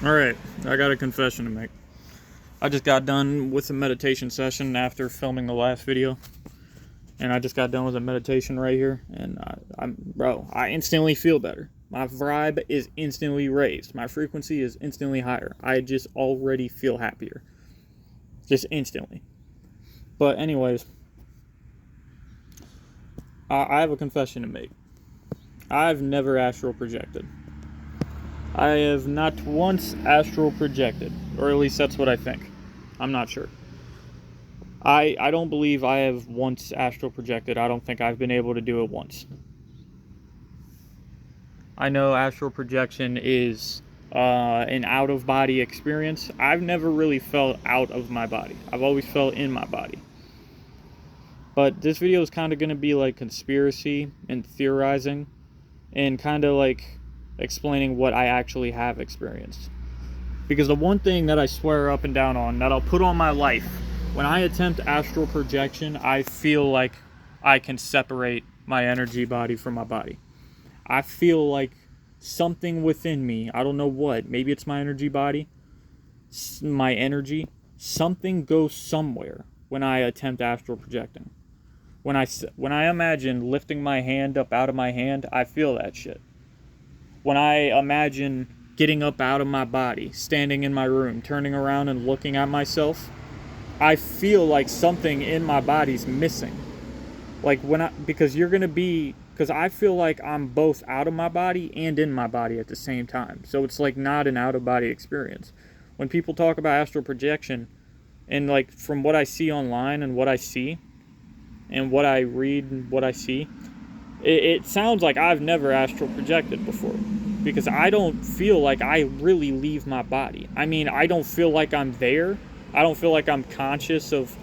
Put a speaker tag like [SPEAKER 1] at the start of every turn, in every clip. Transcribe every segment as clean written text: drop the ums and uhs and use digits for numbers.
[SPEAKER 1] Alright, I got a confession to make. I just got done with a meditation session after filming the last video. And I just got done with a meditation right here. And I instantly feel better. My vibe is instantly raised. My frequency is instantly higher. I just already feel happier. Just instantly. But anyways, I have a confession to make. I've never astral projected. I have not once astral projected, or at least that's what I think. I'm not sure. I don't believe I have once astral projected. I don't think I've been able to do it once. I know astral projection is an out-of-body experience. I've never really felt out of my body. I've always felt in my body. But this video is kind of going to be like conspiracy and theorizing and kind of like explaining what I actually have experienced. Because the one thing that I swear up and down on, that I'll put on my life, when I attempt astral projection, I feel like I can separate my energy body from my body. I feel like something within me, I don't know what, maybe it's my energy body, my energy, something goes somewhere when I attempt astral projecting. When I imagine lifting my hand up out of my hand, I feel that shit. When I imagine getting up out of my body, standing in my room, turning around and looking at myself, I feel like something in my body's missing. Like because I feel like I'm both out of my body and in my body at the same time. So it's like not an out of body experience. When people talk about astral projection, and like from what I see online and what I see, and what I read and what I see, it sounds like I've never astral projected before, because I don't feel like I really leave my body. I mean, I don't feel like I'm there. I don't feel like I'm conscious of,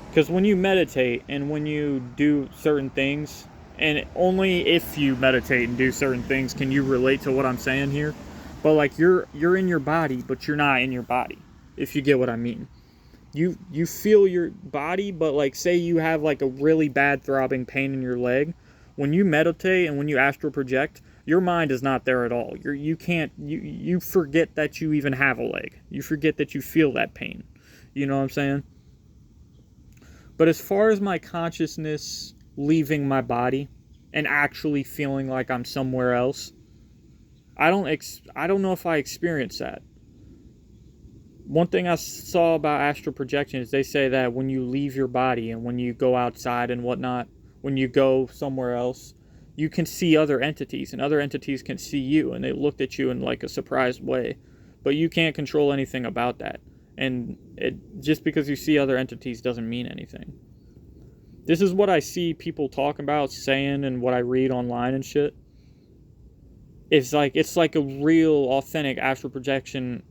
[SPEAKER 1] because when you meditate and when you do certain things, and only if you meditate and do certain things can you relate to what I'm saying here, but like you're in your body, but you're not in your body, if you get what I mean. You feel your body, but like say you have like a really bad throbbing pain in your leg. When you meditate and when you astral project, your mind is not there at all. You forget that you even have a leg. You forget that you feel that pain. You know what I'm saying? But as far as my consciousness leaving my body and actually feeling like I'm somewhere else, I don't know if I experienced that. One thing I saw about astral projection is they say that when you leave your body and when you go outside and whatnot, when you go somewhere else, you can see other entities, and other entities can see you, and they looked at you in like a surprised way. But you can't control anything about that. And just because you see other entities doesn't mean anything. This is what I see people talk about, saying, and what I read online and shit. It's like a real authentic astral projection,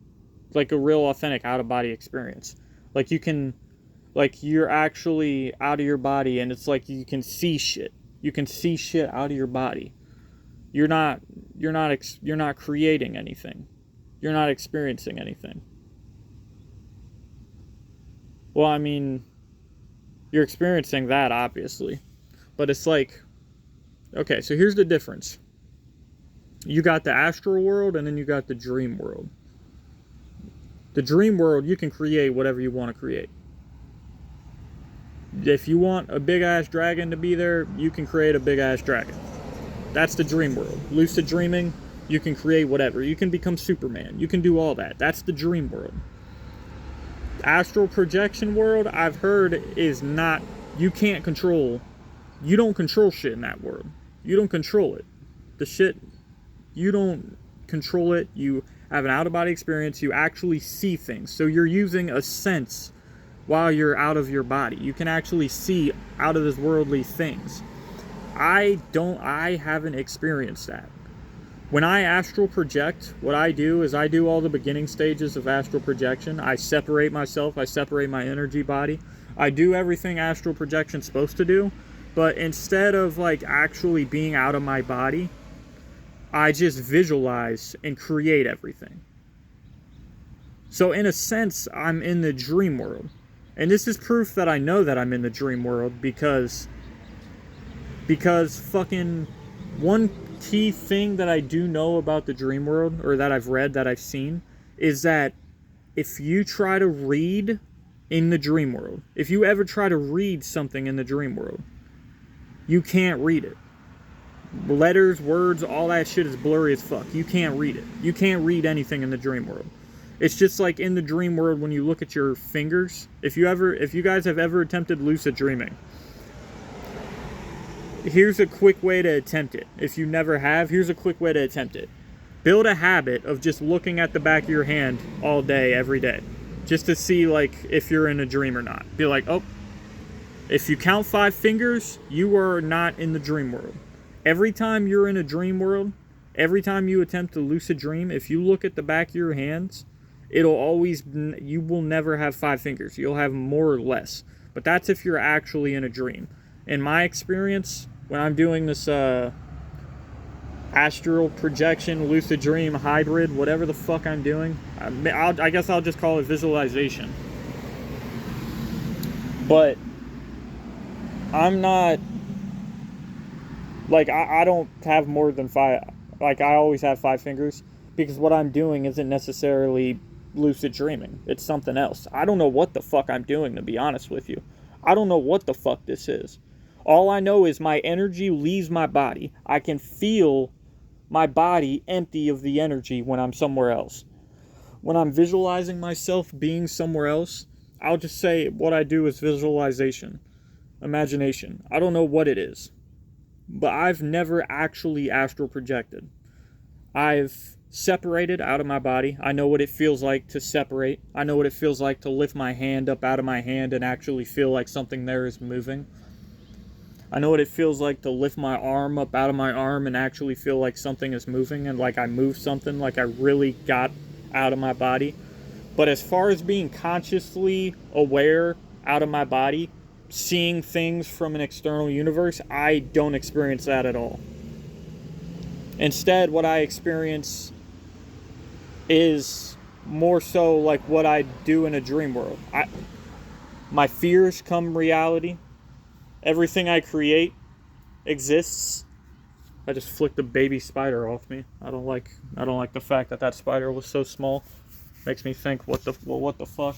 [SPEAKER 1] like a real authentic out-of-body experience. Like you're actually out of your body, and it's like you can see shit. You can see shit out of your body. You're not creating anything. You're not experiencing anything. Well, I mean, you're experiencing that, obviously. But it's like, okay, so here's the difference. You got the astral world, and then you got the dream world. The dream world, you can create whatever you want to create. If you want a big-ass dragon to be there, you can create a big-ass dragon. That's the dream world. Lucid dreaming, you can create whatever. You can become Superman. You can do all that. That's the dream world. Astral projection world, I've heard, is not, you don't control shit in that world. You don't control it. The shit, you don't control it. You have an out-of-body experience. You actually see things. So you're using a sense while you're out of your body. You can actually see out of this worldly things. I haven't experienced that. When I astral project, what I do is I do all the beginning stages of astral projection. I separate myself. I separate my energy body. I do everything astral projection's supposed to do. But instead of like actually being out of my body, I just visualize and create everything. So in a sense, I'm in the dream world. And this is proof that I know that I'm in the dream world because fucking one key thing that I do know about the dream world, or that I've read, that I've seen, is that if you try to read in the dream world, if you ever try to read something in the dream world, you can't read it. Letters, words, all that shit is blurry as fuck. You can't read it. You can't read anything in the dream world. It's just like in the dream world when you look at your fingers. If you guys have ever attempted lucid dreaming, here's a quick way to attempt it. If you never have, here's a quick way to attempt it. Build a habit of just looking at the back of your hand all day, every day. Just to see, like, if you're in a dream or not. Be like, oh, if you count 5 fingers, you are not in the dream world. Every time you're in a dream world, every time you attempt to lucid dream, if you look at the back of your hands, you will never have 5 fingers. You'll have more or less. But that's if you're actually in a dream. In my experience, when I'm doing this astral projection, lucid dream, hybrid, whatever the fuck I'm doing, I guess I'll just call it visualization. But I'm not, like, I don't have more than 5, like, I always have 5 fingers, because what I'm doing isn't necessarily lucid dreaming. It's something else. I don't know what the fuck I'm doing, to be honest with you. I don't know what the fuck this is. All I know is my energy leaves my body. I can feel my body empty of the energy when I'm somewhere else. When I'm visualizing myself being somewhere else, I'll just say what I do is visualization, imagination. I don't know what it is, but I've never actually astral projected. I've separated out of my body. I know what it feels like to separate. I know what it feels like to lift my hand up out of my hand and actually feel like something there is moving. I know what it feels like to lift my arm up out of my arm and actually feel like something is moving and like I moved something, like I really got out of my body. But as far as being consciously aware out of my body, seeing things from an external universe, I don't experience that at all. Instead, what I experience is more so like what I do in a dream world. My fears come reality. Everything I create exists. I just flicked a baby spider off me. I don't like the fact that spider was so small. Makes me think, what the fuck?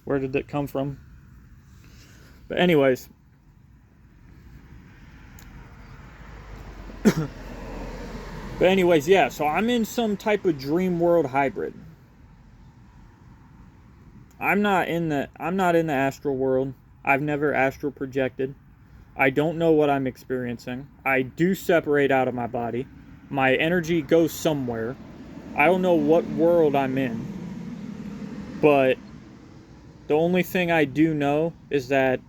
[SPEAKER 1] Where did it come from? But anyways, yeah, so I'm in some type of dream world hybrid. I'm not in the astral world. I've never astral projected. I don't know what I'm experiencing. I do separate out of my body. My energy goes somewhere. I don't know what world I'm in. But the only thing I do know is that,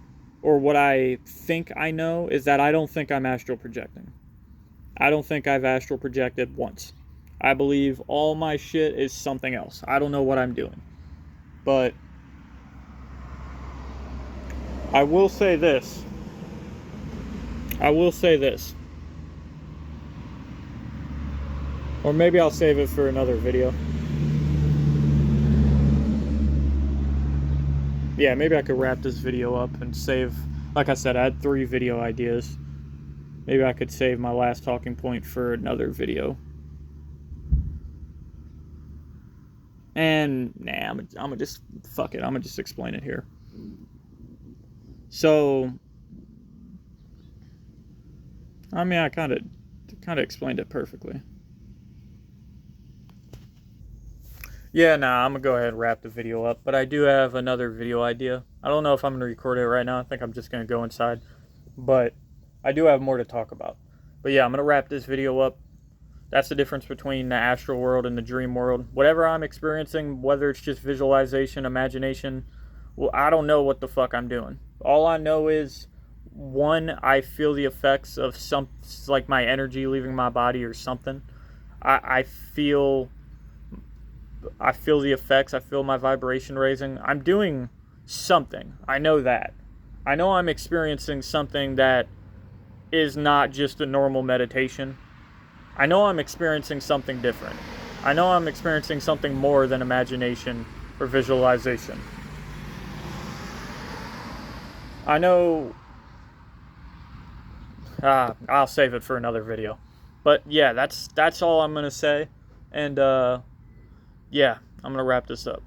[SPEAKER 1] or what I think I know, is that I don't think I'm astral projecting. I don't think I've astral projected once. I believe all my shit is something else. I don't know what I'm doing. But I will say this. Or maybe I'll save it for another video. Yeah, maybe I could wrap this video up and save, like I said, I had 3 video ideas. Maybe I could save my last talking point for another video. And, nah, I'm gonna just, fuck it, I'm gonna just explain it here. So, I mean, I kind of explained it perfectly. Yeah, nah, I'm gonna go ahead and wrap the video up, but I do have another video idea. I don't know if I'm gonna record it right now. I think I'm just gonna go inside, but I do have more to talk about. But yeah, I'm gonna wrap this video up. That's the difference between the astral world and the dream world. Whatever I'm experiencing, whether it's just visualization, imagination, well, I don't know what the fuck I'm doing. All I know is, one, I feel the effects of like my energy leaving my body or something. I feel the effects. I feel my vibration raising. I'm doing something. I know that. I know I'm experiencing something that is not just a normal meditation. I know I'm experiencing something different. I know I'm experiencing something more than imagination or visualization. I know... I'll save it for another video. But yeah, that's all I'm going to say. And yeah, I'm going to wrap this up.